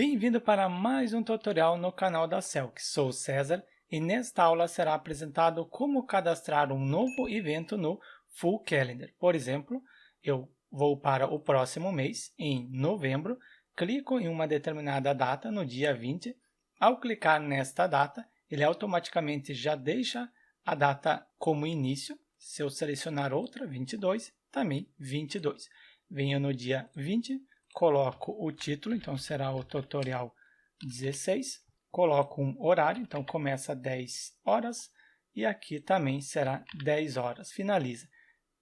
Bem-vindo para mais um tutorial no canal da Celc. Sou o César e nesta aula será apresentado como cadastrar um novo evento no Full Calendar. Por exemplo, eu vou para o próximo mês, em novembro, clico em uma determinada data, no dia 20. Ao clicar nesta data, ele automaticamente já deixa a data como início. Se eu selecionar outra, 22, também 22. Venho no dia 20. Coloco o título, então será o tutorial 16, coloco um horário, então começa 10 horas e aqui também será 10 horas, finaliza.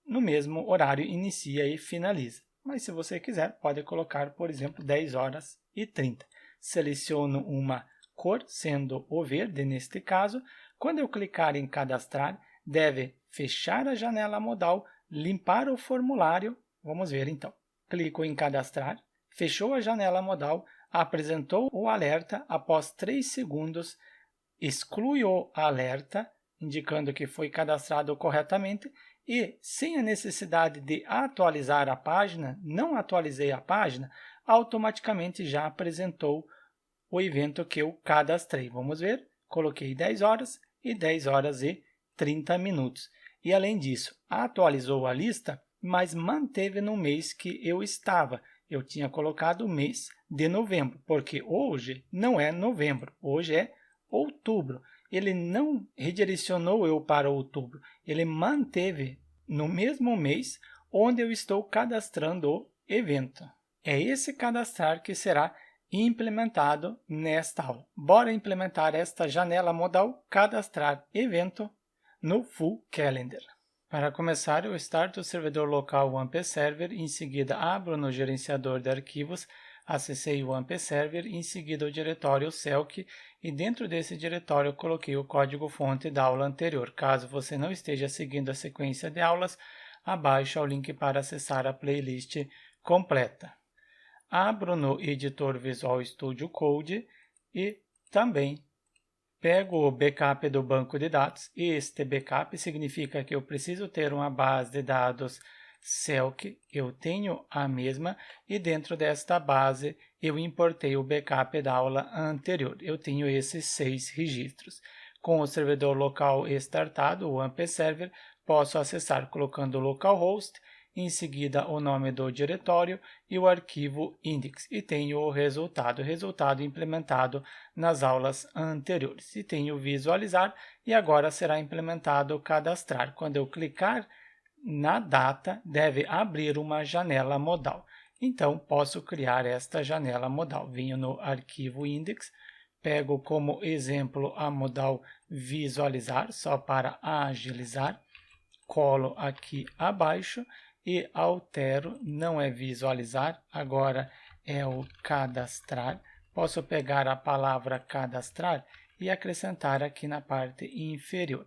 No mesmo horário inicia e finaliza, mas se você quiser pode colocar, por exemplo, 10 horas e 30. Seleciono uma cor, sendo o verde neste caso. Quando eu clicar em cadastrar, deve fechar a janela modal, limpar o formulário, vamos ver então. Clico em cadastrar, fechou a janela modal, apresentou o alerta, após 3 segundos, exclui o alerta, indicando que foi cadastrado corretamente e, sem a necessidade de atualizar a página, não atualizei a página, automaticamente já apresentou o evento que eu cadastrei. Vamos ver, coloquei 10 horas e 10 horas e 30 minutos. E, além disso, atualizou a lista, mas manteve no mês que eu estava. Eu tinha colocado o mês de novembro, porque hoje não é novembro, hoje é outubro. Ele não redirecionou eu para outubro, ele manteve no mesmo mês onde eu estou cadastrando o evento. É esse cadastrar que será implementado nesta aula. Bora implementar esta janela modal cadastrar evento no Full Calendar. Para começar, eu starto o servidor local OneP Server, em seguida abro no gerenciador de arquivos, acessei o OneP Server, em seguida o diretório Celc e dentro desse diretório eu coloquei o código-fonte da aula anterior. Caso você não esteja seguindo a sequência de aulas, abaixo é o link para acessar a playlist completa. Abro no editor Visual Studio Code e também pego o backup do banco de dados. Este backup significa que eu preciso ter uma base de dados Celc, eu tenho a mesma, e dentro desta base eu importei o backup da aula anterior. Eu tenho esses 6 registros. Com o servidor local startado, o OneP Server, posso acessar colocando localhost, em seguida o nome do diretório e o arquivo index, e tenho o resultado implementado nas aulas anteriores. E tenho visualizar, e agora será implementado cadastrar. Quando eu clicar na data, deve abrir uma janela modal. Então, posso criar esta janela modal. Venho no arquivo index, pego como exemplo a modal visualizar, só para agilizar, colo aqui abaixo, e altero, não é visualizar, agora é o cadastrar. Posso pegar a palavra cadastrar e acrescentar aqui na parte inferior.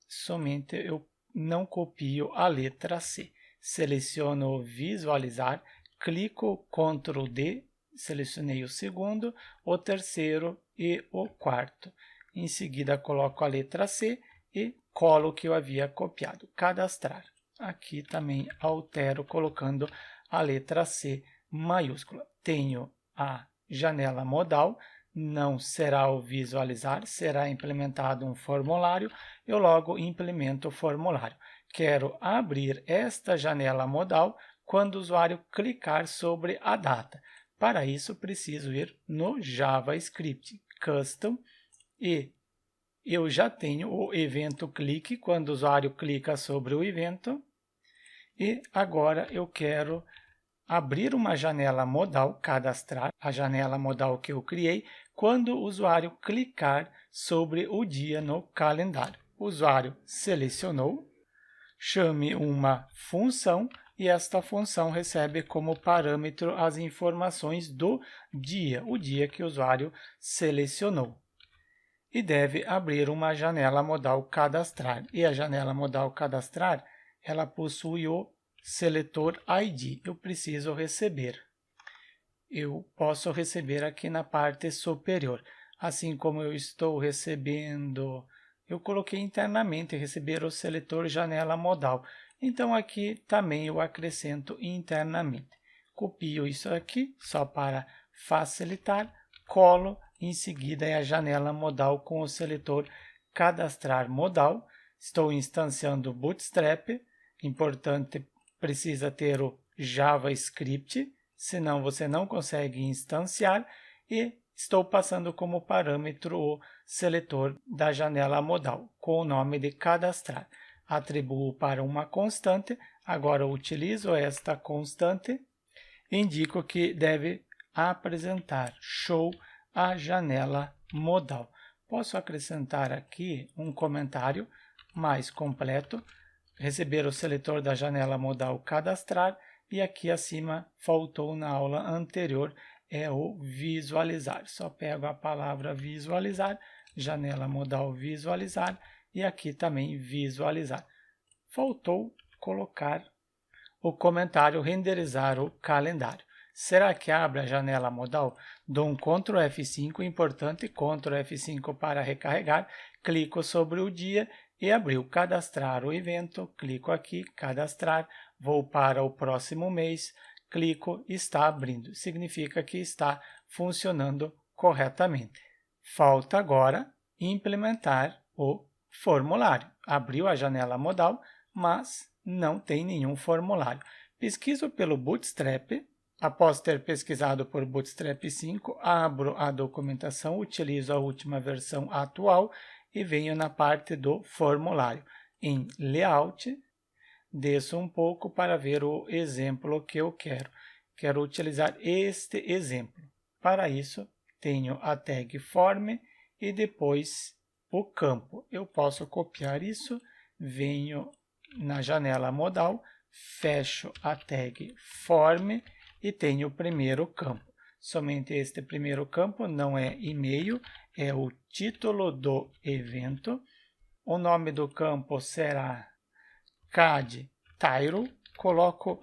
Somente eu não copio a letra C. Seleciono visualizar, clico Ctrl D, selecionei o segundo, o terceiro e o quarto. Em seguida coloco a letra C e colo o que eu havia copiado, cadastrar. Aqui também altero colocando a letra C maiúscula. Tenho a janela modal, não será o visualizar, será implementado um formulário, eu logo implemento o formulário. Quero abrir esta janela modal quando o usuário clicar sobre a data. Para isso, preciso ir no JavaScript Custom e eu já tenho o evento clique, quando o usuário clica sobre o evento. E agora eu quero abrir uma janela modal, cadastrar a janela modal que eu criei, quando o usuário clicar sobre o dia no calendário. O usuário selecionou, chame uma função e esta função recebe como parâmetro as informações do dia, o dia que o usuário selecionou. E deve abrir uma janela modal cadastrar. E a janela modal cadastrar, ela possui o seletor ID. Eu preciso receber. Eu posso receber aqui na parte superior. Assim como eu estou recebendo, eu coloquei internamente receber o seletor janela modal. Então aqui também eu acrescento internamente. Copio isso aqui só para facilitar. colo, em seguida é a janela modal com o seletor cadastrar modal. Estou instanciando o Bootstrap, importante, precisa ter o JavaScript, senão você não consegue instanciar, e estou passando como parâmetro o seletor da janela modal, com o nome de cadastrar. Atribuo para uma constante, agora utilizo esta constante, indico que deve apresentar show a janela modal. Posso acrescentar aqui um comentário mais completo, receber o seletor da janela modal cadastrar, e aqui acima faltou na aula anterior, é o visualizar. Só pego a palavra visualizar, janela modal visualizar, e aqui também visualizar. Faltou colocar o comentário renderizar o calendário. Será que abre a janela modal? Dou um Ctrl F5, importante, Ctrl F5 para recarregar, clico sobre o dia e abriu cadastrar o evento, clico aqui, cadastrar, vou para o próximo mês, clico, está abrindo, significa que está funcionando corretamente. Falta agora implementar o formulário. Abriu a janela modal, mas não tem nenhum formulário. Pesquiso pelo Bootstrap. Após ter pesquisado por Bootstrap 5, abro a documentação, utilizo a última versão atual e venho na parte do formulário. Em Layout, desço um pouco para ver o exemplo que eu quero. Quero utilizar este exemplo. Para isso, tenho a tag Form e depois o campo. Eu posso copiar isso, venho na janela modal, fecho a tag Form e tenho o primeiro campo. Somente este primeiro campo, não é e-mail, é o título do evento. O nome do campo será CAD Title. Coloco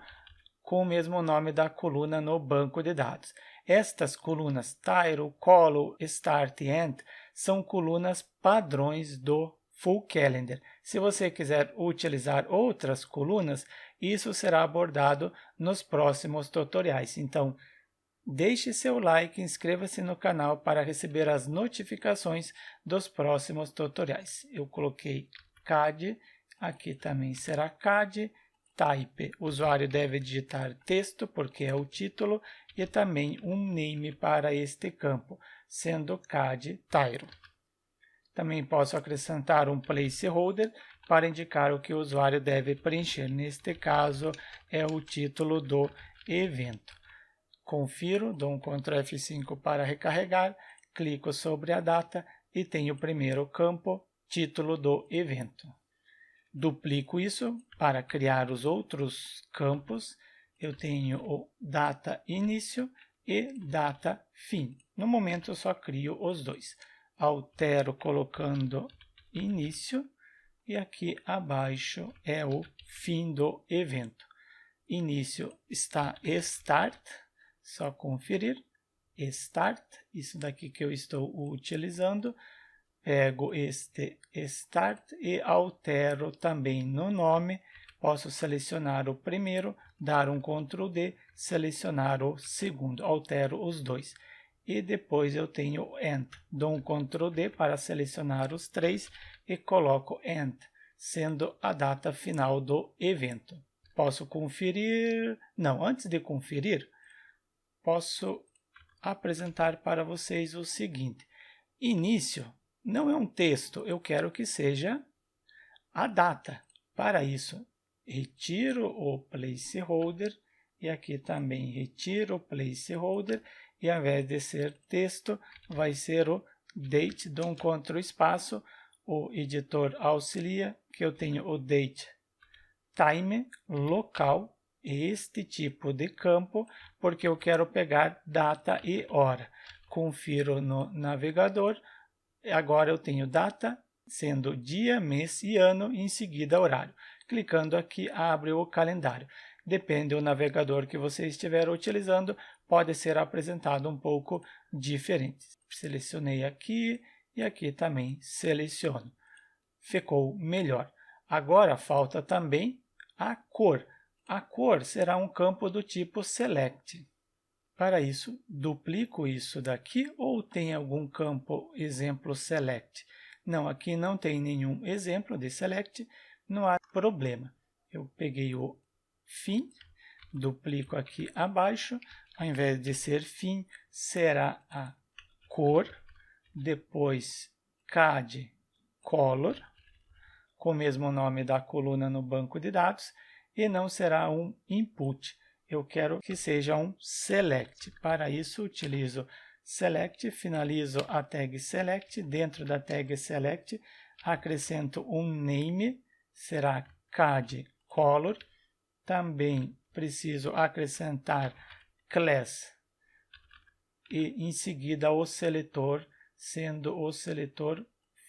com o mesmo nome da coluna no banco de dados. Estas colunas Title, Column, Start e End são colunas padrões do Full Calendar. Se você quiser utilizar outras colunas, isso será abordado nos próximos tutoriais. Então, deixe seu like e inscreva-se no canal para receber as notificações dos próximos tutoriais. Eu coloquei CAD, aqui também será CAD, Type, o usuário deve digitar texto porque é o título, e também um name para este campo, sendo CAD Title. Também posso acrescentar um placeholder para indicar o que o usuário deve preencher. Neste caso, é o título do evento. Confiro, dou um Ctrl F5 para recarregar, clico sobre a data e tenho o primeiro campo, título do evento. Duplico isso para criar os outros campos. Eu tenho o data início e data fim. No momento, eu só crio os dois. Altero colocando início e aqui abaixo é o fim do evento. Início está Start, só conferir, Start, isso daqui que eu estou utilizando. Pego este Start e altero também no nome. Posso selecionar o primeiro, dar um Ctrl D, selecionar o segundo, altero os dois. E depois eu tenho End. Dou um Ctrl D para selecionar os três e coloco End, sendo a data final do evento. Posso conferir... Não, antes de conferir, posso apresentar para vocês o seguinte. Início não é um texto, eu quero que seja a data. Para isso, retiro o placeholder e aqui também retiro o placeholder. E ao invés de ser texto, vai ser o date, dou um Ctrl espaço, o editor auxilia, que eu tenho o date time local, este tipo de campo, porque eu quero pegar data e hora. Confiro no navegador, agora eu tenho data, sendo dia, mês e ano, em seguida horário. Clicando aqui, abre o calendário. Depende do navegador que você estiver utilizando, pode ser apresentado um pouco diferente. Selecionei aqui e aqui também seleciono. Ficou melhor. Agora falta também a cor. A cor será um campo do tipo Select. Para isso, duplico isso daqui ou tem algum campo exemplo select? Não, aqui não tem nenhum exemplo de select, não há problema. Eu peguei o fim, duplico aqui abaixo, ao invés de ser fim, será a cor, depois CAD color, com o mesmo nome da coluna no banco de dados, e não será um input. Eu quero que seja um select. Para isso, utilizo select, finalizo a tag select. Dentro da tag select, acrescento um name, será CAD color. Também preciso acrescentar class e em seguida o seletor, sendo o seletor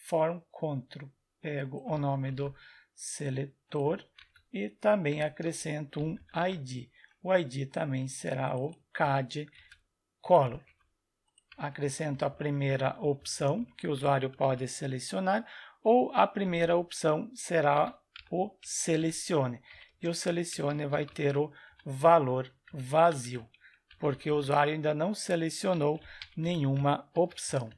form control. Pego o nome do seletor e também acrescento um ID. O ID também será o CAD color. Acrescento a primeira opção que o usuário pode selecionar, ou a primeira opção será o selecione. E o selecione vai ter o valor vazio, porque o usuário ainda não selecionou nenhuma opção.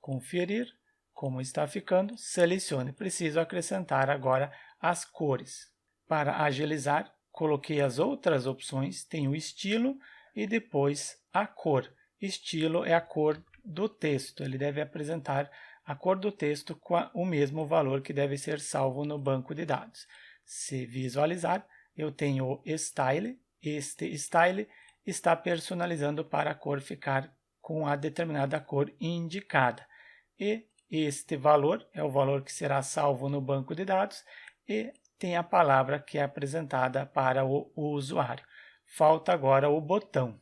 Conferir como está ficando, selecione. Preciso acrescentar agora as cores. Para agilizar, coloquei as outras opções, tem o estilo e depois a cor. Estilo é a cor do texto, ele deve apresentar a cor do texto com o mesmo valor que deve ser salvo no banco de dados. Se visualizar, eu tenho o style, este style está personalizando para a cor ficar com a determinada cor indicada. E este valor é o valor que será salvo no banco de dados e tem a palavra que é apresentada para o usuário. Falta agora o botão.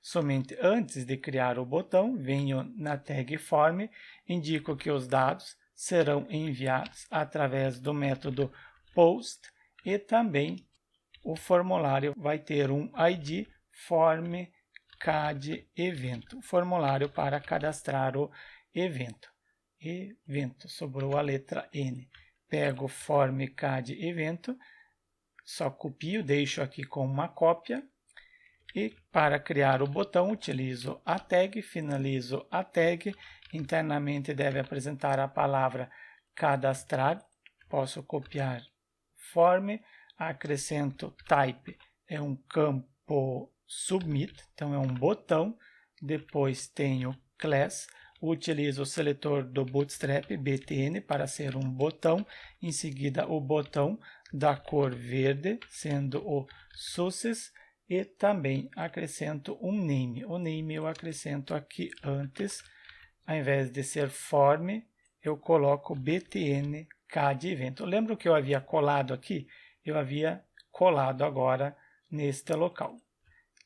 Somente antes de criar o botão, venho na tag form, indico que os dados serão enviados através do método post e também o formulário vai ter um ID form CAD evento, formulário para cadastrar o evento. Evento, sobrou a letra N. Pego form CAD evento, só copio, deixo aqui com uma cópia. E para criar o botão, utilizo a tag, finalizo a tag. Internamente deve apresentar a palavra cadastrar. Posso copiar form, acrescento type, é um campo submit, então é um botão. Depois tenho class, utilizo o seletor do Bootstrap, btn, para ser um botão. Em seguida, o botão da cor verde, sendo o success. E também acrescento um name. O name eu acrescento aqui antes. Ao invés de ser form, eu coloco btn CAD evento. Lembra que eu havia colado aqui? Eu havia colado agora neste local.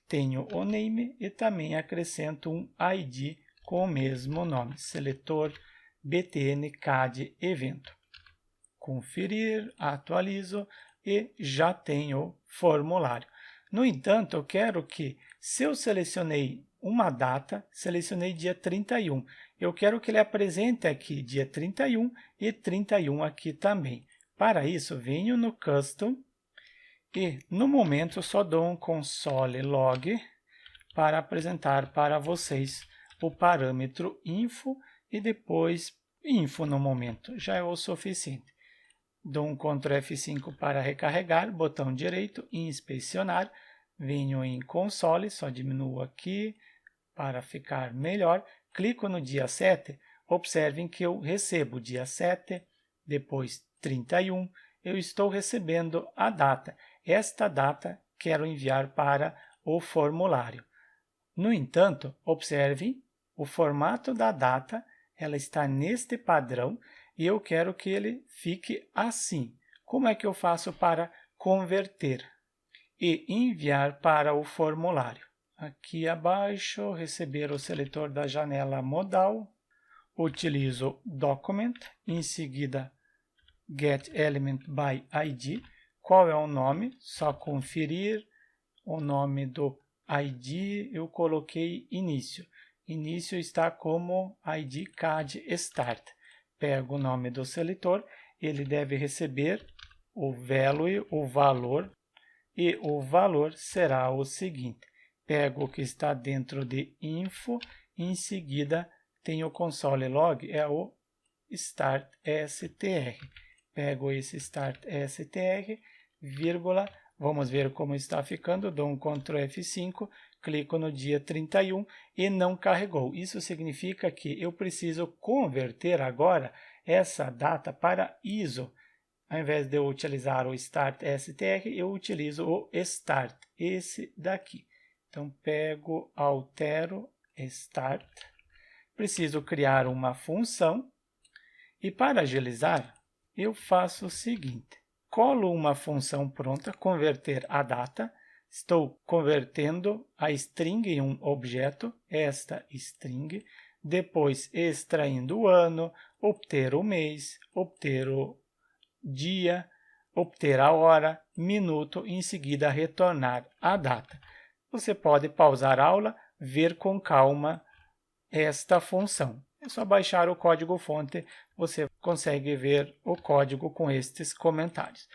Tenho o name e também acrescento um ID com o mesmo nome. Seletor btn CAD evento. Conferir, atualizo e já tenho o formulário. No entanto, eu quero que, se eu selecionei uma data, selecionei dia 31, eu quero que ele apresente aqui dia 31 e 31 aqui também. Para isso, venho no Custom e, no momento, só dou um console log para apresentar para vocês o parâmetro info e depois info no momento. Já é o suficiente. Dou um Ctrl F5 para recarregar, botão direito, inspecionar, venho em console, só diminuo aqui para ficar melhor, clico no dia 7, observem que eu recebo dia 7, depois 31, eu estou recebendo a data. Esta data quero enviar para o formulário. No entanto, observem o formato da data, ela está neste padrão, e eu quero que ele fique assim. Como é que eu faço para converter e enviar para o formulário? Aqui abaixo, receber o seletor da janela modal, utilizo Document, em seguida Get Element by ID. Qual é o nome? Só conferir o nome do ID, eu coloquei início. Início está como ID CAD Start. Pego o nome do seletor, ele deve receber o value, o valor, e o valor será o seguinte. pego o que está dentro de info, em seguida tem o console log, é o start str. Pego esse start str, vírgula, vamos ver como está ficando, dou um Ctrl F5, clico no dia 31 e não carregou. Isso significa que eu preciso converter agora essa data para ISO. Ao invés de eu utilizar o start str, eu utilizo o start, esse daqui. Então, pego, altero, start. Preciso criar uma função. E para agilizar, eu faço o seguinte. Colo uma função pronta, converter a data. Estou convertendo a string em um objeto, esta string. Depois, extraindo o ano, obter o mês, obter o dia, obter a hora, minuto, em seguida retornar a data. Você pode pausar a aula, ver com calma esta função. É só baixar o código-fonte, você consegue ver o código com estes comentários.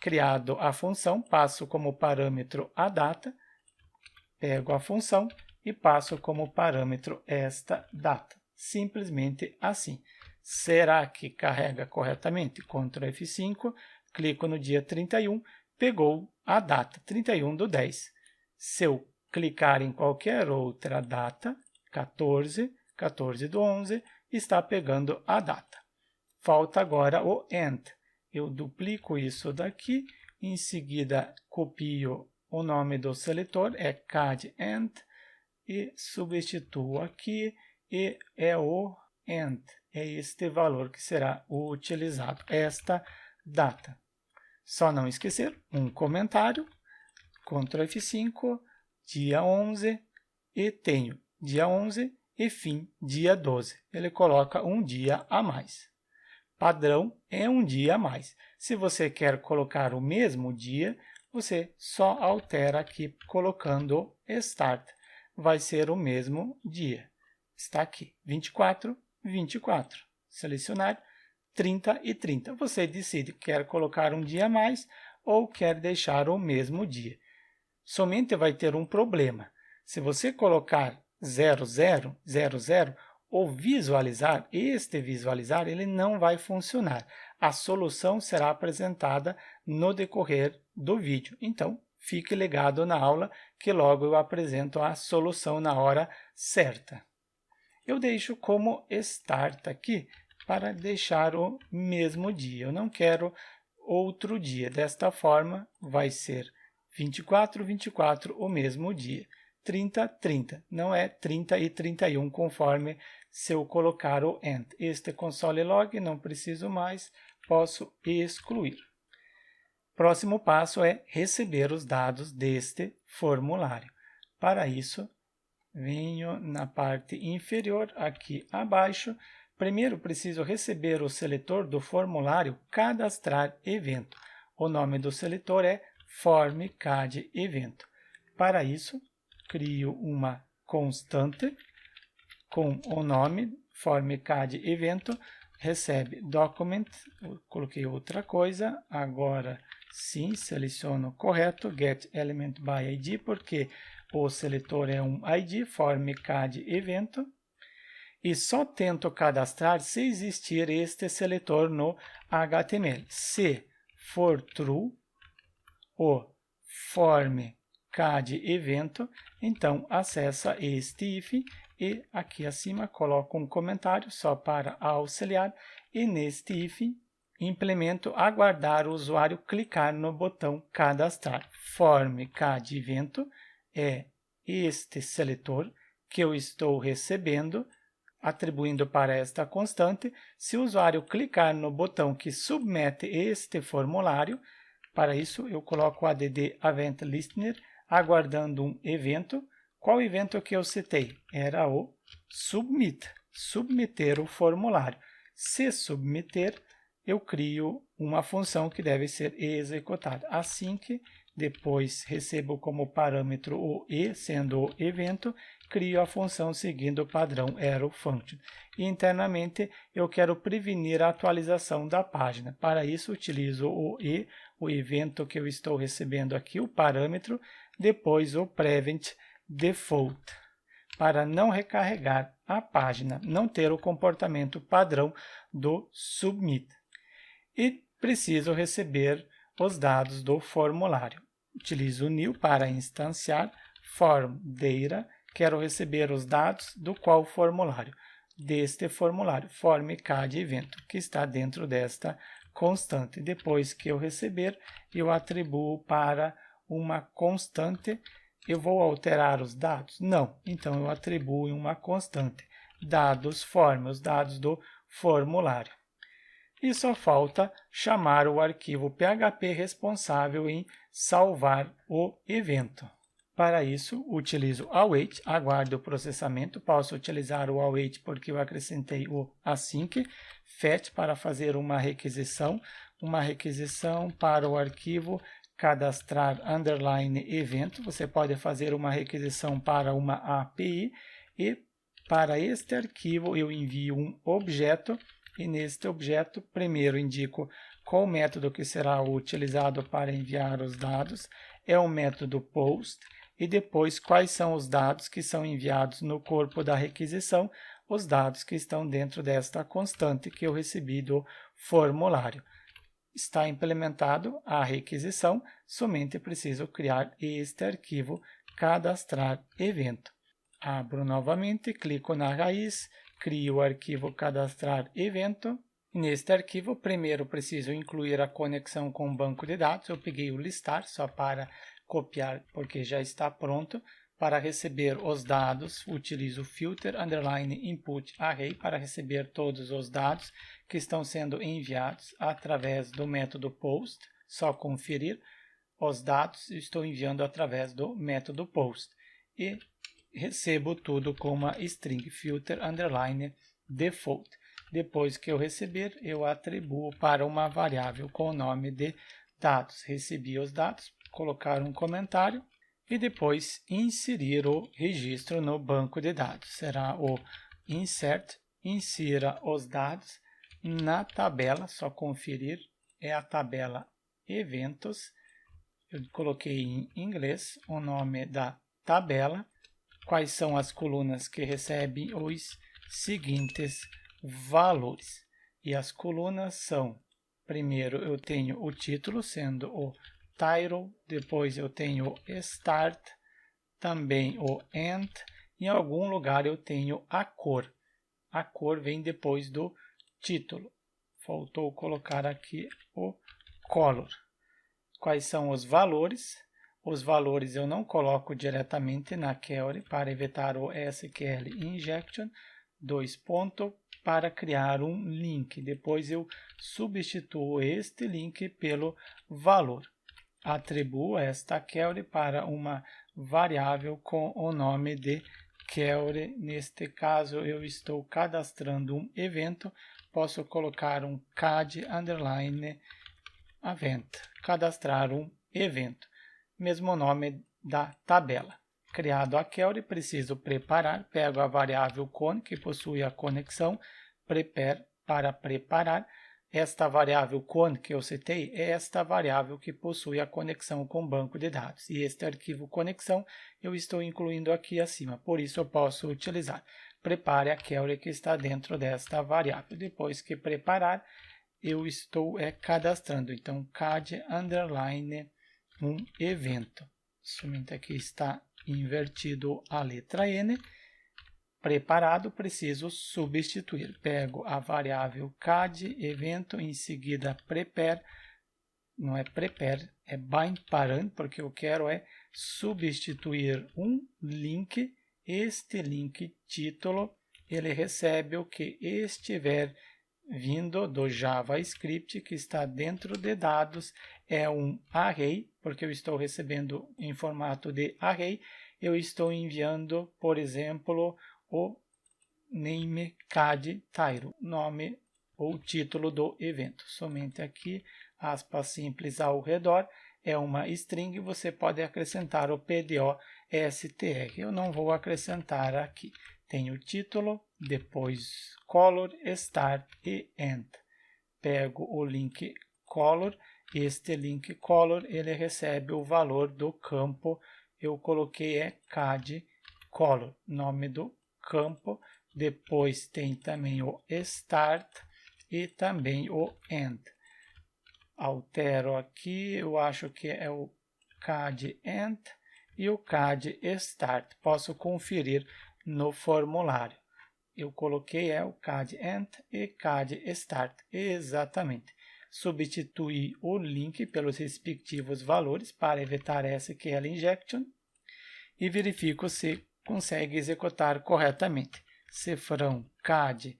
Criado a função, passo como parâmetro a data, pego a função e passo como parâmetro esta data. Simplesmente assim. Será que carrega corretamente? Ctrl F5, clico no dia 31, pegou a data, 31/10. Se eu clicar em qualquer outra data, 14/11, está pegando a data. Falta agora o AND. Eu duplico isso daqui, em seguida copio o nome do seletor, é CAD AND, e substituo aqui, e é o AND. É este valor que será utilizado, esta data. Só não esquecer, um comentário, Ctrl F5, dia 11, e tenho dia 11 e fim dia 12. Ele coloca um dia a mais. Padrão é um dia a mais. Se você quer colocar o mesmo dia, você só altera aqui colocando Start. Vai ser o mesmo dia. Está aqui, 24, 24. Selecionar 30 e 30. Você decide, quer colocar um dia a mais ou quer deixar o mesmo dia. Somente vai ter um problema. Se você colocar 0000 ou visualizar, ele não vai funcionar. A solução será apresentada no decorrer do vídeo. Então, fique ligado na aula que logo eu apresento a solução na hora certa. Eu deixo como start aqui para deixar o mesmo dia. Eu não quero outro dia. Desta forma, vai ser 24, 24 o mesmo dia. 30, 30. Não é 30 e 31 conforme se eu colocar o AND. Este console log, não preciso mais, posso excluir. Próximo passo é receber os dados deste formulário. Para isso, venho na parte inferior, aqui abaixo. Primeiro, preciso receber o seletor do formulário Cadastrar Evento. O nome do seletor é FormCAD-Evento. Para isso, crio uma constante com o nome FormCAD-Evento, recebe document, eu coloquei outra coisa, agora sim, seleciono correto, getElementById, porque o seletor é um ID, FormCAD-Evento, e só tento cadastrar se existir este seletor no HTML. Se for true, o FormCAD-Evento, então acessa este if e aqui acima coloco um comentário só para auxiliar e neste if implemento aguardar o usuário clicar no botão cadastrar. FormCAD-Evento é este seletor que eu estou recebendo, atribuindo para esta constante. Se o usuário clicar no botão que submete este formulário, para isso eu coloco add event listener, aguardando um evento. Qual evento que eu citei? Era o submit, submeter o formulário. Se submeter, eu crio uma função que deve ser executada. Assim que depois recebo como parâmetro o e, sendo o evento, crio a função seguindo o padrão ArrowFunction. E internamente eu quero prevenir a atualização da página. Para isso utilizo o e, o evento que eu estou recebendo aqui, o parâmetro, depois o prevent, default, para não recarregar a página, não ter o comportamento padrão do submit. E preciso receber os dados do formulário. Utilizo o new para instanciar form data, quero receber os dados do qual formulário? Deste formulário, form cad evento, que está dentro desta constante. Depois que eu receber, eu atribuo para uma constante. Eu vou alterar os dados? Não. Então, eu atribuo em uma constante. Dados form, os dados do formulário. E só falta chamar o arquivo PHP responsável em salvar o evento. Para isso, utilizo await, aguardo o processamento. Posso utilizar o await porque eu acrescentei o async, fetch para fazer uma requisição para o arquivo cadastrar underline evento. Você pode fazer uma requisição para uma API e para este arquivo eu envio um objeto e neste objeto primeiro indico qual método que será utilizado para enviar os dados, é o método post, e depois quais são os dados que são enviados no corpo da requisição, os dados que estão dentro desta constante que eu recebi do formulário. Está implementado a requisição, somente preciso criar este arquivo cadastrar evento. Abro novamente, clico na raiz, crio o arquivo cadastrar evento. Neste arquivo, primeiro preciso incluir a conexão com o banco de dados. Eu peguei o listar só para copiar, porque já está pronto. Para receber os dados, utilizo filter underline input array para receber todos os dados que estão sendo enviados através do método post. Só conferir os dados, estou enviando através do método post. E recebo tudo com uma string filter underline default. Depois que eu receber, eu atribuo para uma variável com o nome de dados. Recebi os dados, colocar um comentário e depois inserir o registro no banco de dados. Será o insert, insira os dados na tabela, só conferir, é a tabela eventos. Eu coloquei em inglês o nome da tabela. Quais são as colunas que recebem os seguintes valores. E as colunas são, primeiro eu tenho o título, sendo o title, depois eu tenho o start, também o end, em algum lugar eu tenho a cor. A cor vem depois do título. Faltou colocar aqui o color. Quais são os valores? Os valores eu não coloco diretamente na query para evitar o SQL injection, para criar um link. Depois eu substituo este link pelo valor. Atribuo esta query para uma variável com o nome de query. Neste caso eu estou cadastrando um evento. Posso colocar um cad underline event, cadastrar um evento. Mesmo nome da tabela. Criado a query, preciso preparar, pego a variável con, que possui a conexão, prepare para preparar. Esta variável con que eu citei é esta variável que possui a conexão com o banco de dados. E este arquivo conexão eu estou incluindo aqui acima, por isso eu posso utilizar. Prepare a query que está dentro desta variável. Depois que preparar, eu estou cadastrando. Então, cad underline um evento. Somente aqui está invertido a letra N. Preparado, preciso substituir. Pego a variável cad evento, em seguida prepare, não é prepare, é bind parent, porque eu quero substituir um link. Este link título, ele recebe o que estiver vindo do JavaScript, que está dentro de dados, é um array, porque eu estou recebendo em formato de array. Eu estou enviando, por exemplo, o name cad title, nome ou título do evento. Somente aqui, aspas simples ao redor, é uma string, você pode acrescentar o PDO-STR. Eu não vou acrescentar aqui. Tem o título, depois color, start e end. Pego o link color, este link color ele recebe o valor do campo eu coloquei CAD Color, nome do campo. Depois tem também o Start e também o End. Altero aqui, eu acho que é o CAD End e o CAD Start. Posso conferir no formulário. Eu coloquei o CAD End e CAD Start. Exatamente. Substituí o link pelos respectivos valores para evitar SQL Injection e verifico se consegue executar corretamente. Cifrão CAD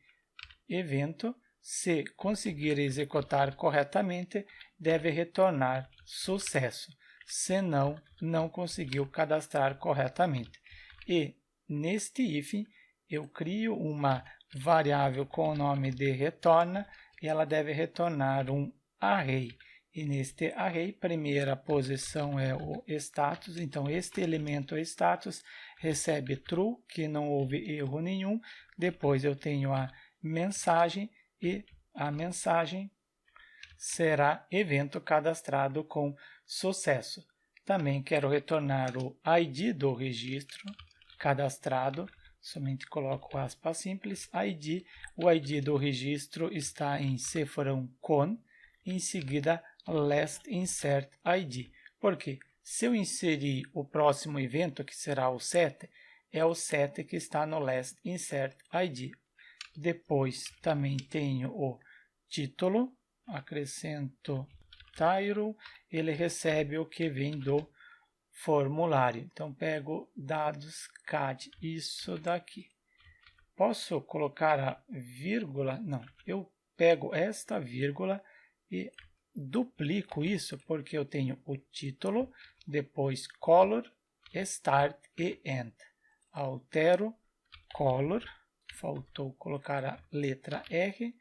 evento. Se conseguir executar corretamente, deve retornar sucesso. Se não, não conseguiu cadastrar corretamente. E neste hífen, eu crio uma variável com o nome de retorna e ela deve retornar um array. E neste array, primeira posição é o status, então este elemento status recebe true, que não houve erro nenhum. Depois eu tenho a mensagem e a mensagem será evento cadastrado com sucesso. Também quero retornar o ID do registro cadastrado, somente coloco aspas simples, ID, o ID do registro está em cifrão con, em seguida last insert ID, porque se eu inserir o próximo evento, que será o set, é o set que está no last insert ID. Depois também tenho o título, acrescento title, ele recebe o que vem do formulário. Então, pego dados CAD, isso daqui. Posso colocar a vírgula? Não, eu pego esta vírgula e duplico isso, porque eu tenho o título, depois color, start e end. Altero color. Faltou colocar a letra R,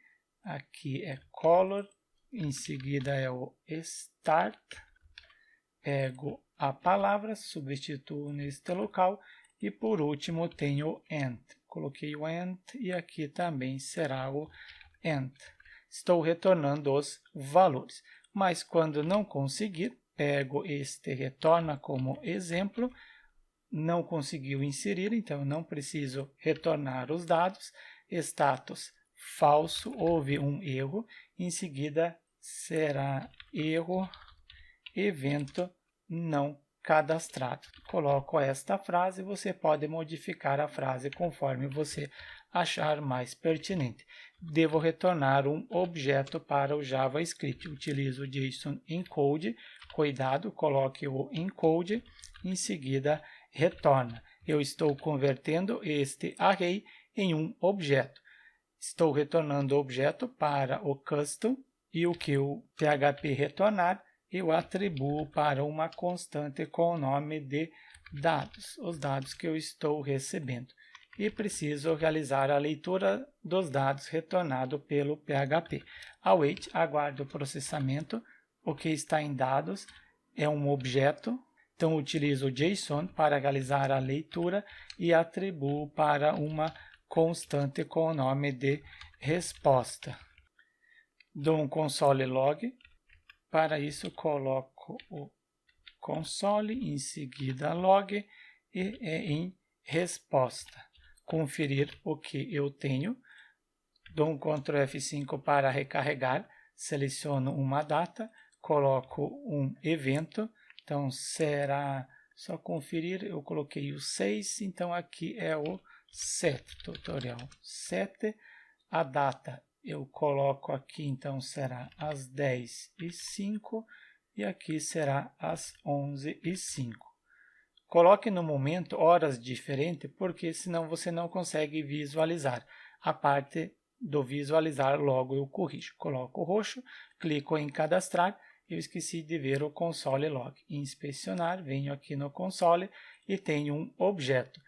aqui é color, em seguida é o start, pego a palavra, substituo neste local e por último tenho o end. Coloquei o end e aqui também será o end. Estou retornando os valores, mas quando não conseguir, pego este retorna como exemplo. Não conseguiu inserir, então não preciso retornar os dados. Status falso, houve um erro. Em seguida, será erro, evento não cadastrado. Coloco esta frase, você pode modificar a frase conforme você achar mais pertinente. Devo retornar um objeto para o JavaScript. Utilizo o JSON encode. Cuidado, coloque o encode. Em seguida, retorna. Eu estou convertendo este array em um objeto. Estou retornando o objeto para o custom e o que o PHP retornar, eu atribuo para uma constante com o nome de dados, os dados que eu estou recebendo. E preciso realizar a leitura dos dados retornados pelo PHP. Await, aguardo o processamento. O que está em dados é um objeto. Então, utilizo o JSON para realizar a leitura e atribuo para uma constante com o nome de resposta. Dou um console log. Para isso, coloco o console, em seguida log e é em resposta. Conferir o que eu tenho. Dou um Ctrl F5 para recarregar. Seleciono uma data, coloco um evento. Então, será só conferir, eu coloquei o 6, então aqui é o 7, tutorial 7. A data eu coloco aqui, então será às 10h05 e aqui será às 11h05. Coloque no momento horas diferentes, porque senão você não consegue visualizar. A parte do visualizar logo eu corrijo. Coloco o roxo, clico em cadastrar. Eu esqueci de ver o console log. Inspecionar, venho aqui no console e tenho um objeto.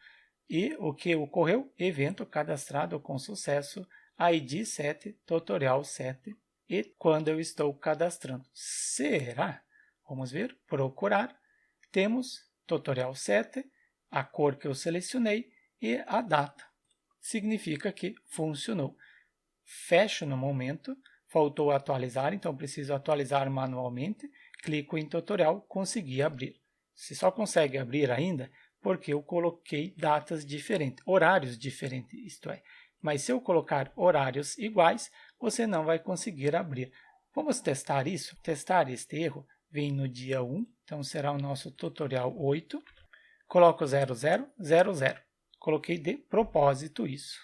E o que ocorreu? Evento cadastrado com sucesso, ID 7, tutorial 7. E quando eu estou cadastrando, será? Vamos ver, procurar. Temos tutorial 7, a cor que eu selecionei e a data. Significa que funcionou. Fecho no momento. Faltou atualizar, então preciso atualizar manualmente. Clico em tutorial, consegui abrir. Você só consegue abrir ainda porque eu coloquei datas diferentes, horários diferentes, isto é. Mas se eu colocar horários iguais, você não vai conseguir abrir. Vamos testar isso? Testar este erro vem no dia 1, então será o nosso tutorial 8. Coloco 0000. Coloquei de propósito isso.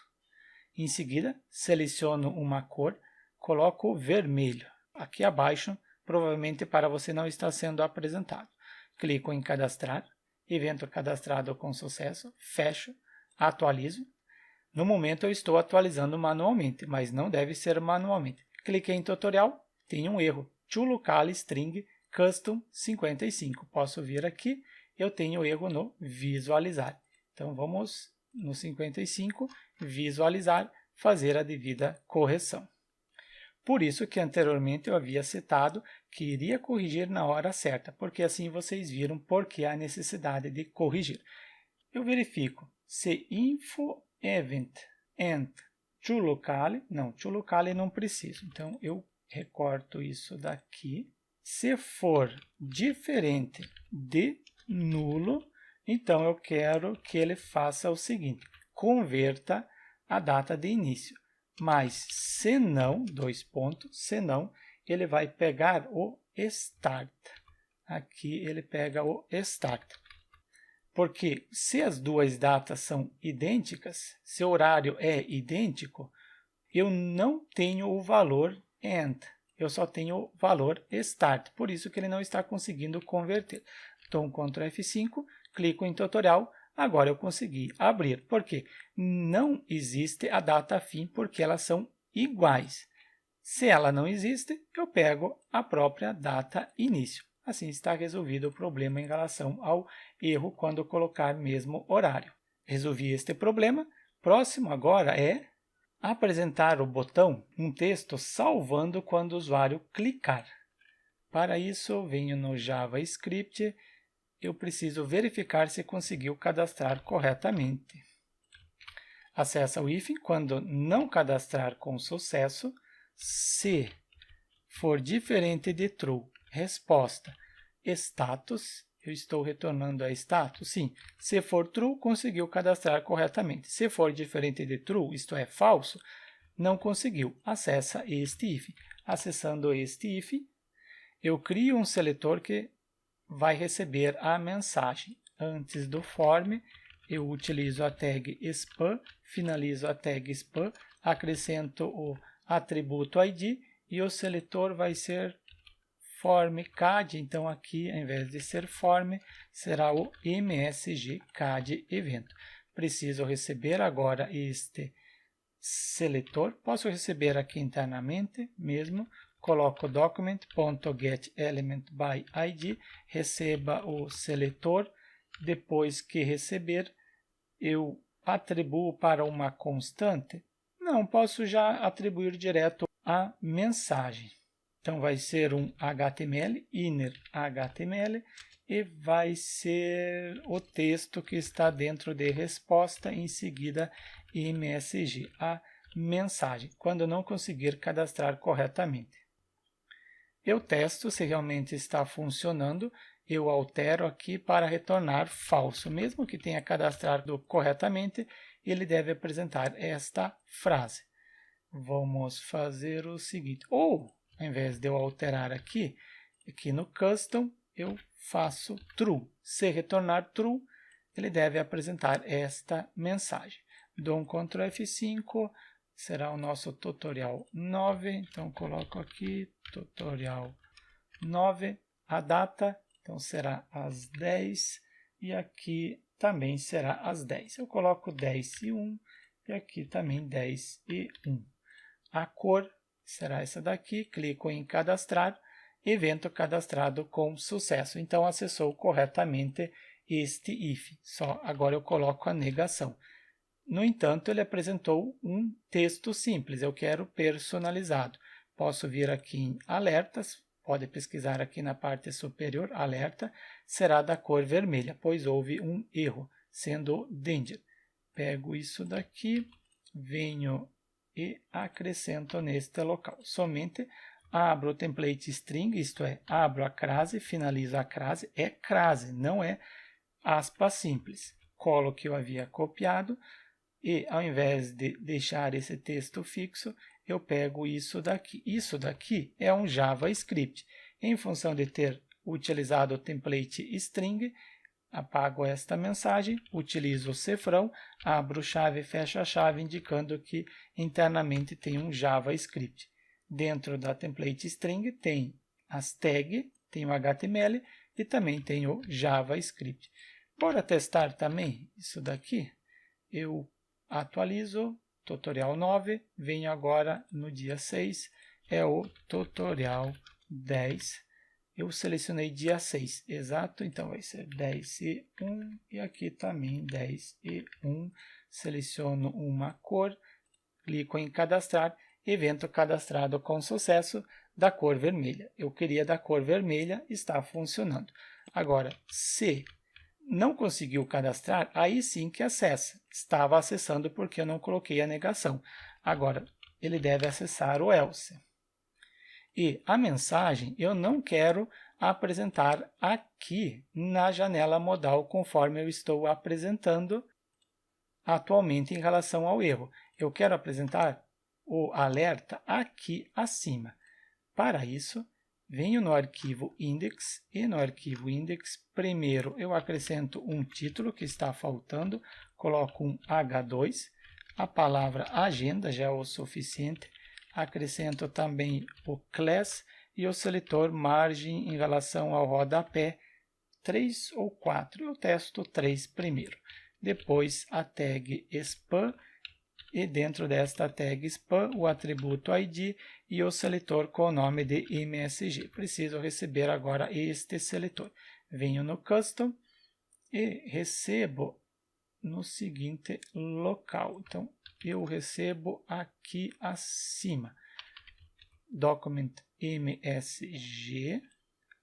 Em seguida, seleciono uma cor, coloco vermelho. Aqui abaixo, provavelmente para você não estar sendo apresentado. Clico em cadastrar, evento cadastrado com sucesso, fecho, atualizo. No momento eu estou atualizando manualmente, mas não deve ser manualmente. Cliquei em tutorial, tem um erro, ToLocale String Custom 55. Posso vir aqui, eu tenho erro no visualizar. Então vamos no 55, visualizar, fazer a devida correção. Por isso que anteriormente eu havia citado que iria corrigir na hora certa, porque assim vocês viram por que há necessidade de corrigir. Eu verifico se info event and ToLocale, não, ToLocale não preciso, então eu recorto isso daqui. Se for diferente de nulo, então eu quero que ele faça o seguinte, converta a data de início. Mas se não, se não, ele vai pegar o start. Aqui ele pega o start. Porque se as duas datas são idênticas, se o horário é idêntico, eu não tenho o valor end. Eu só tenho o valor start. Por isso que ele não está conseguindo converter. Então, Ctrl F5, clico em tutorial. Agora eu consegui abrir, porque não existe a data fim, porque elas são iguais. Se ela não existe, eu pego a própria data início. Assim está resolvido o problema em relação ao erro quando colocar mesmo horário. Resolvi este problema. Próximo agora é apresentar o botão, um texto salvando quando o usuário clicar. Para isso, venho no JavaScript. Eu preciso verificar se conseguiu cadastrar corretamente. Acesse o if quando não cadastrar com sucesso. Se for diferente de true, resposta status. Eu estou retornando a status? Sim. Se for true, conseguiu cadastrar corretamente. Se for diferente de true, isto é, falso, não conseguiu. Acessa este if. Acessando este if, eu crio um seletor que vai receber a mensagem. Antes do form, eu utilizo a tag spam, finalizo a tag spam, acrescento o atributo ID e o seletor vai ser form CAD. Então aqui, ao invés de ser form, será o MSG CAD evento. Preciso receber agora este seletor. Posso receber aqui internamente mesmo. Coloco document.getElementById, receba o seletor. Depois que receber, eu atribuo para uma constante? Não, posso já atribuir direto a mensagem. Então vai ser um HTML, inner HTML, e vai ser o texto que está dentro de resposta, em seguida MSG, a mensagem, quando não conseguir cadastrar corretamente. Eu testo se realmente está funcionando, eu altero aqui para retornar falso. Mesmo que tenha cadastrado corretamente, ele deve apresentar esta frase. Vamos fazer o seguinte, ou ao invés de eu alterar aqui no custom, eu faço true. Se retornar true, ele deve apresentar esta mensagem. Dou um Ctrl F5, será o nosso tutorial 9, então coloco aqui tutorial 9, a data, então será às 10 e aqui também será às 10. Eu coloco 10 e 1 e aqui também 10 e 1. A cor será essa daqui, clico em cadastrar, evento cadastrado com sucesso. Então acessou corretamente este if, só agora eu coloco a negação. No entanto, ele apresentou um texto simples, eu quero personalizado. Posso vir aqui em alertas, pode pesquisar aqui na parte superior, alerta, será da cor vermelha, pois houve um erro, sendo danger. Pego isso daqui, venho e acrescento neste local. Somente abro o template string, isto é, abro a crase, finalizo a crase, é crase, não é aspas simples. Colo o que eu havia copiado e, ao invés de deixar esse texto fixo, eu pego isso daqui. Isso daqui é um JavaScript. Em função de ter utilizado o template string, apago esta mensagem, utilizo o cifrão, abro chave e fecho a chave, indicando que internamente tem um JavaScript. Dentro da template string tem as tags, tem o HTML e também tem o JavaScript. Bora testar também isso daqui? Eu atualizo, tutorial 9, venho agora no dia 6, é o tutorial 10. Eu selecionei dia 6, exato, então vai ser 10 e 1, e aqui também 10 e 1. Seleciono uma cor, clico em cadastrar, evento cadastrado com sucesso da cor vermelha. Eu queria da cor vermelha, está funcionando. Agora, se não conseguiu cadastrar, aí sim que acessa. Estava acessando porque eu não coloquei a negação. Agora, ele deve acessar o else. E a mensagem eu não quero apresentar aqui na janela modal conforme eu estou apresentando atualmente em relação ao erro. Eu quero apresentar o alerta aqui acima. Para isso, venho no arquivo index e no arquivo index, primeiro eu acrescento um título que está faltando, coloco um H2, a palavra agenda já é o suficiente, acrescento também o class e o seletor margem em relação ao rodapé 3 ou 4, eu testo 3 primeiro. Depois a tag spam e dentro desta tag spam o atributo ID e o seletor com o nome de MSG. Preciso receber agora este seletor. Venho no custom e recebo no seguinte local. Então, eu recebo aqui acima. Document MSG,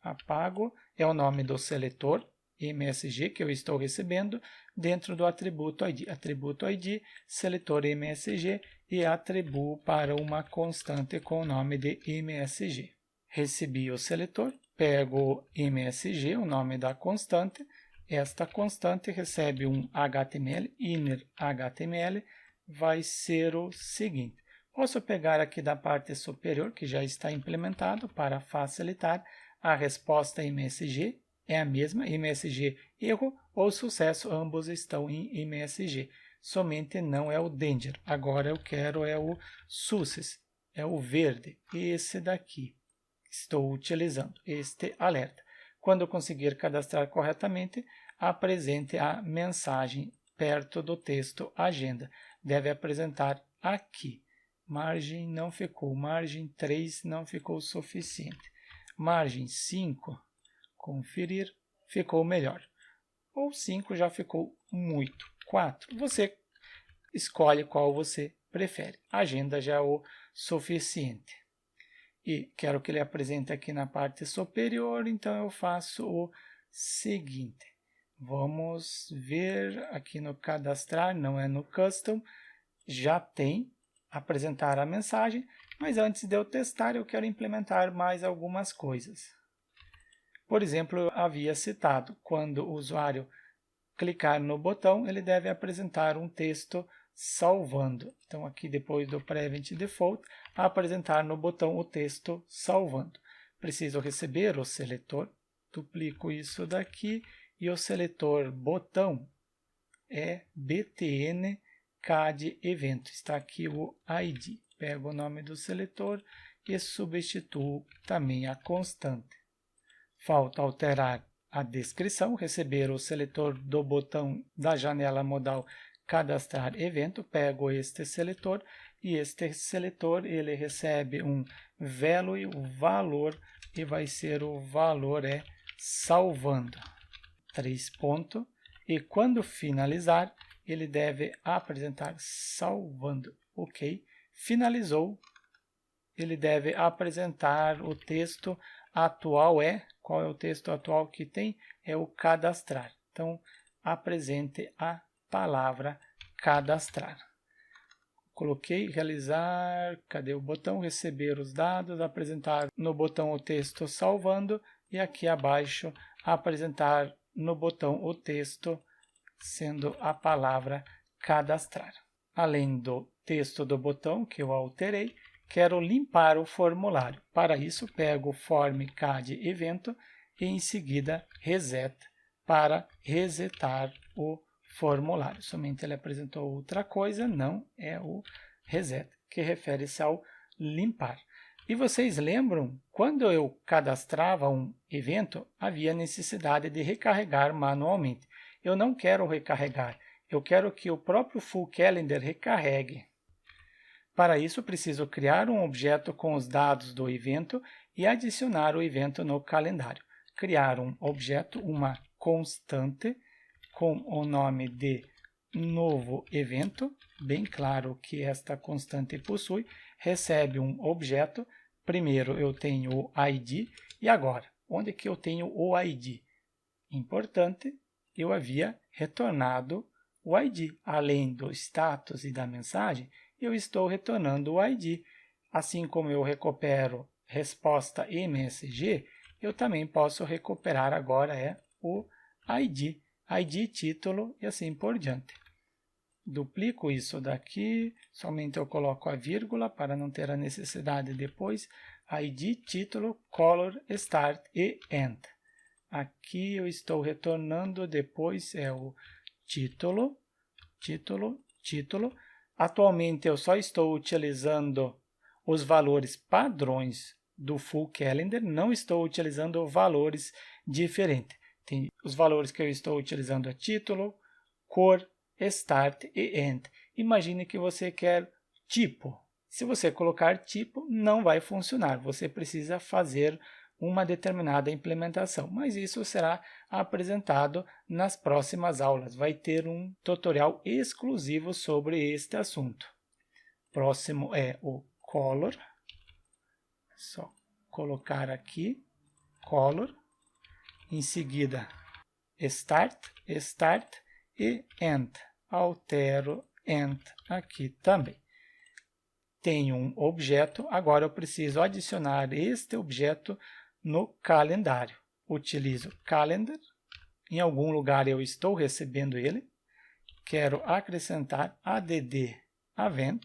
apago, é o nome do seletor MSG que eu estou recebendo dentro do atributo ID. Atributo ID, seletor MSG e atribuo para uma constante com o nome de MSG. Recebi o seletor, pego MSG, o nome da constante. Esta constante recebe um HTML, inner HTML, vai ser o seguinte. Posso pegar aqui da parte superior, que já está implementado, para facilitar a resposta MSG. É a mesma, MSG erro ou sucesso, ambos estão em MSG. Somente não é o danger. Agora eu quero é o success, é o verde, esse daqui. Estou utilizando este alerta. Quando eu conseguir cadastrar corretamente, apresente a mensagem perto do texto agenda. Deve apresentar aqui. Margem não ficou, margem 3 não ficou suficiente. Margem 5, conferir, ficou melhor. Ou 5 já ficou muito. 4, você escolhe qual você prefere. Agenda já é o suficiente. E quero que ele apresente aqui na parte superior, então eu faço o seguinte. Vamos ver aqui no cadastrar, não é no custom, já tem apresentar a mensagem, mas antes de eu testar eu quero implementar mais algumas coisas. Por exemplo, eu havia citado, quando o usuário clicar no botão, ele deve apresentar um texto salvando. Então, aqui depois do Prevent Default, apresentar no botão o texto salvando. Preciso receber o seletor, duplico isso daqui, e o seletor botão é btn CAD evento. Está aqui o ID. Pego o nome do seletor e substituo também a constante. Falta alterar a descrição, receber o seletor do botão da janela modal cadastrar evento, pego este seletor e este seletor ele recebe um value, o valor, e vai ser o valor é salvando. 3 pontos, e quando finalizar, ele deve apresentar salvando. Ok, finalizou, ele deve apresentar o texto atual qual é o texto atual que tem? É o cadastrar. Então, apresente a palavra cadastrar. coloquei realizar, cadê o botão? Receber os dados, apresentar no botão o texto salvando e aqui abaixo apresentar no botão o texto sendo a palavra cadastrar. Além do texto do botão que eu alterei, quero limpar o formulário. Para isso, pego o form cad evento e em seguida reset para resetar o formulário. Somente ele apresentou outra coisa, não é o reset, que refere-se ao limpar. E vocês lembram, quando eu cadastrava um evento, havia necessidade de recarregar manualmente. Eu não quero recarregar, eu quero que o próprio Full Calendar recarregue. Para isso, preciso criar um objeto com os dados do evento e adicionar o evento no calendário. Criar um objeto, uma constante, com o nome de novo evento, bem claro que esta constante possui, recebe um objeto. Primeiro eu tenho o ID, e agora, onde que eu tenho o ID? Importante, eu havia retornado o ID. Além do status e da mensagem, eu estou retornando o ID. Assim como eu recupero resposta MSG, eu também posso recuperar agora o ID. ID, título e assim por diante. Duplico isso daqui, somente eu coloco a vírgula para não ter a necessidade depois. ID, título, color, start e end. Aqui eu estou retornando depois o título, título, título. Atualmente eu só estou utilizando os valores padrões do Full Calendar, não estou utilizando valores diferentes. Tem os valores que eu estou utilizando é título, cor, start e end. Imagine que você quer tipo. Se você colocar tipo, não vai funcionar. Você precisa fazer uma determinada implementação, mas isso será apresentado nas próximas aulas. Vai ter um tutorial exclusivo sobre este assunto. Próximo é o color. Só colocar aqui, color. Em seguida, start e end. Altero end aqui também. Tenho um objeto, agora eu preciso adicionar este objeto no calendário. Utilizo calendar, em algum lugar eu estou recebendo ele. Quero acrescentar add event,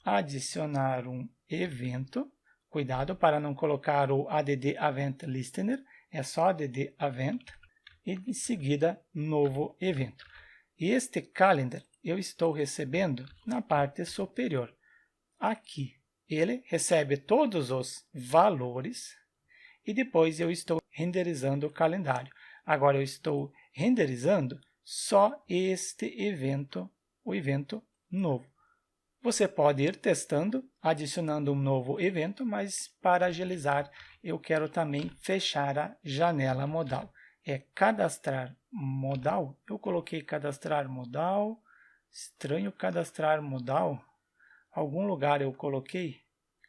adicionar um evento. Cuidado para não colocar o add event listener, é só add event e em seguida novo evento. E este calendar eu estou recebendo na parte superior. Aqui ele recebe todos os valores e depois eu estou renderizando o calendário. Agora eu estou renderizando só este evento, o evento novo. Você pode ir testando, adicionando um novo evento, mas para agilizar eu quero também fechar a janela modal. É cadastrar modal. Eu coloquei cadastrar modal. Estranho cadastrar modal. Algum lugar eu coloquei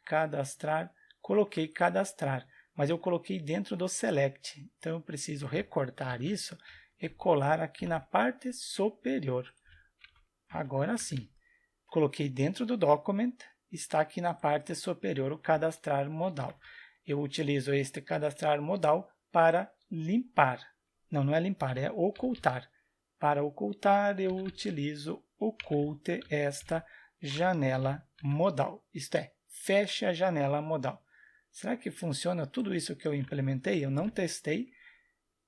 cadastrar. Coloquei cadastrar, mas eu coloquei dentro do select. Então eu preciso recortar isso e colar aqui na parte superior. Agora sim. Coloquei dentro do document, está aqui na parte superior o cadastrar modal. Eu utilizo este cadastrar modal para limpar. Não, não é limpar, é ocultar. Para ocultar, eu utilizo oculte esta janela modal. Isto é, feche a janela modal. Será que funciona tudo isso que eu implementei? Eu não testei.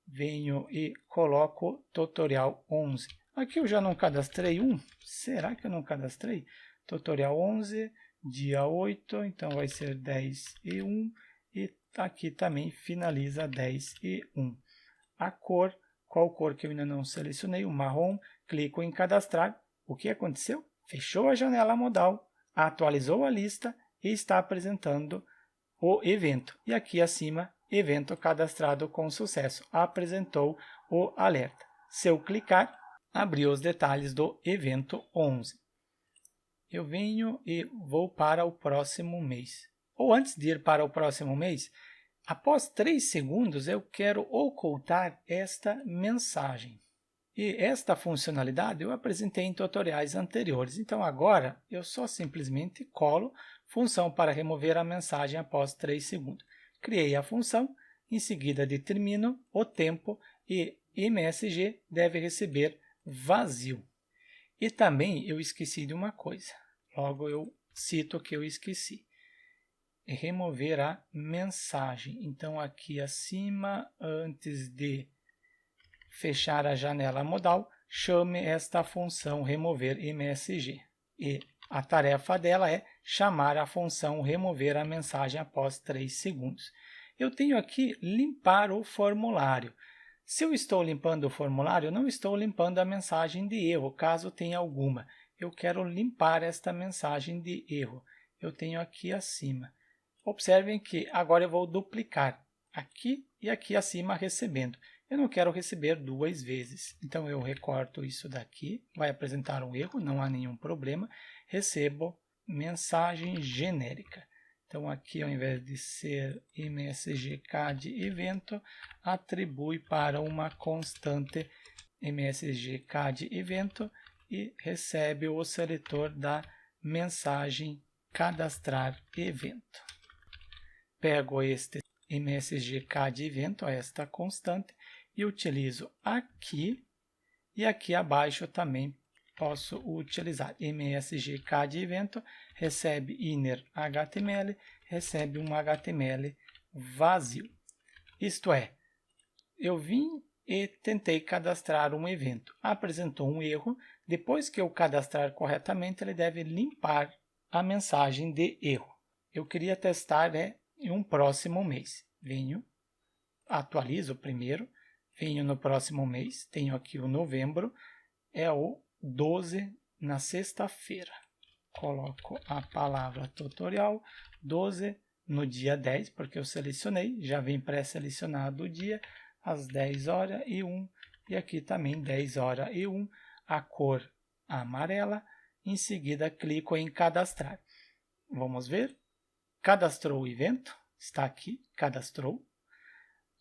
Venho e coloco tutorial 11. Aqui eu já não cadastrei um. Será que eu não cadastrei? Tutorial 11, dia 8, então vai ser 10 e 1. E aqui também finaliza 10 e 1. A cor, qual cor que eu ainda não selecionei? O marrom. Clico em cadastrar. O que aconteceu? Fechou a janela modal, atualizou a lista e está apresentando o evento. E aqui acima, evento cadastrado com sucesso. Apresentou o alerta. Se eu clicar, abriu os detalhes do evento 11. Eu venho e vou para o próximo mês. Ou antes de ir para o próximo mês, após 3 segundos eu quero ocultar esta mensagem. E esta funcionalidade eu apresentei em tutoriais anteriores, então agora eu só simplesmente colo função para remover a mensagem após 3 segundos. Criei a função, em seguida determino o tempo e MSG deve receber vazio. E também eu esqueci de uma coisa, logo eu cito que eu esqueci. Remover a mensagem. Então aqui acima, antes de fechar a janela modal, chame esta função remover MSG. E a tarefa dela é chamar a função remover a mensagem após 3 segundos. Eu tenho aqui limpar o formulário. Se eu estou limpando o formulário, eu não estou limpando a mensagem de erro, caso tenha alguma. Eu quero limpar esta mensagem de erro. Eu tenho aqui acima. Observem que agora eu vou duplicar aqui e aqui acima recebendo. Eu não quero receber 2 vezes, então eu recorto isso daqui, vai apresentar um erro, não há nenhum problema, recebo mensagem genérica. Então aqui ao invés de ser msg_cad evento, atribui para uma constante msg_cad evento e recebe o seletor da mensagem cadastrar evento. Pego este msg_cad evento, esta constante, e utilizo aqui, e aqui abaixo também posso utilizar msg_cad evento, recebe inner HTML, recebe um HTML vazio. Isto é, eu vim e tentei cadastrar um evento, apresentou um erro, depois que eu cadastrar corretamente, ele deve limpar a mensagem de erro. Eu queria testar em um próximo mês. Venho, atualizo primeiro, venho no próximo mês, tenho aqui o novembro, é o 12 na sexta-feira. Coloco a palavra tutorial 12 no dia 10, porque eu selecionei, já vem pré-selecionado o dia, às 10h01, e aqui também 10h01, a cor amarela. Em seguida, clico em cadastrar. Vamos ver. Cadastrou o evento, está aqui, cadastrou.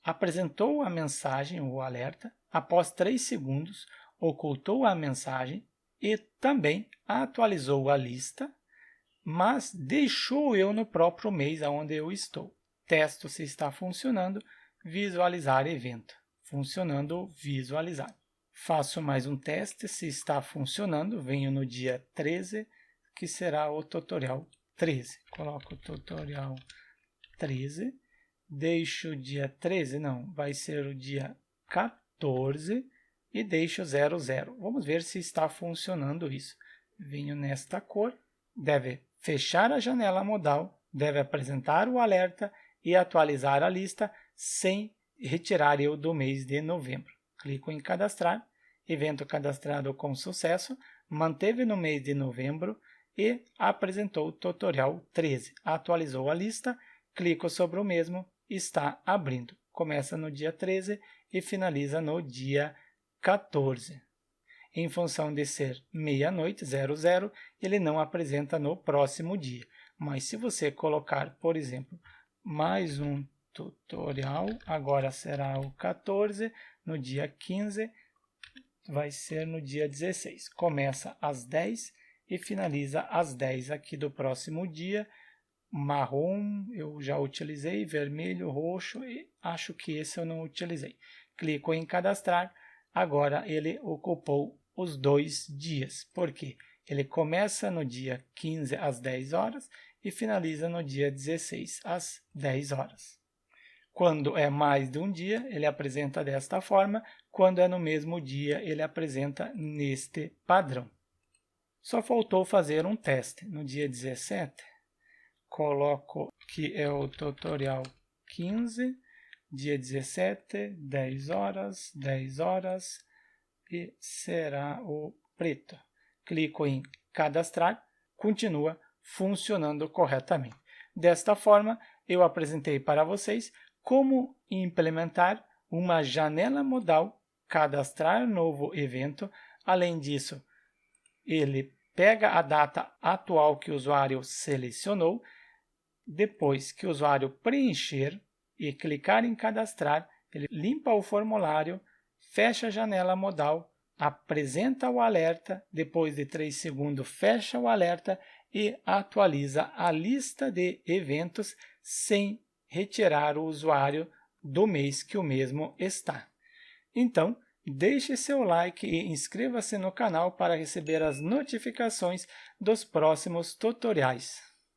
Apresentou a mensagem, o alerta, após 3 segundos, ocultou a mensagem e também atualizou a lista, mas deixou eu no próprio mês onde eu estou. Testo se está funcionando, visualizar evento. Funcionando, visualizar. Faço mais um teste se está funcionando, venho no dia 13, que será o tutorial 13. Coloco o tutorial 13. Deixo o dia 13, não, vai ser o dia 14 e deixo 00. Vamos ver se está funcionando isso. Venho nesta cor, deve fechar a janela modal, deve apresentar o alerta e atualizar a lista sem retirar eu do mês de novembro. Clico em cadastrar, evento cadastrado com sucesso, manteve no mês de novembro e apresentou o tutorial 13. Atualizou a lista, clico sobre o mesmo, está abrindo. Começa no dia 13 e finaliza no dia 14. Em função de ser meia-noite, 00, ele não apresenta no próximo dia. Mas se você colocar, por exemplo, mais um tutorial, agora será o 14, no dia 15, vai ser no dia 16. Começa às 10 e finaliza às 10 aqui do próximo dia. Marrom eu já utilizei, vermelho, roxo e acho que esse eu não utilizei. Clico em cadastrar, agora ele ocupou os 2 dias, porque ele começa no dia 15 às 10 horas e finaliza no dia 16 às 10 horas. Quando é mais de um dia, ele apresenta desta forma, quando é no mesmo dia, ele apresenta neste padrão. Só faltou fazer um teste. No dia 17, coloco que é o tutorial 15, dia 17, 10 horas e será o preto. Clico em cadastrar, continua funcionando corretamente. Desta forma, eu apresentei para vocês como implementar uma janela modal, cadastrar novo evento. Além disso, ele pega a data atual que o usuário selecionou, depois que o usuário preencher e clicar em cadastrar, ele limpa o formulário, fecha a janela modal, apresenta o alerta, depois de 3 segundos fecha o alerta e atualiza a lista de eventos sem retirar o usuário do mês que o mesmo está. Então, deixe seu like e inscreva-se no canal para receber as notificações dos próximos tutoriais.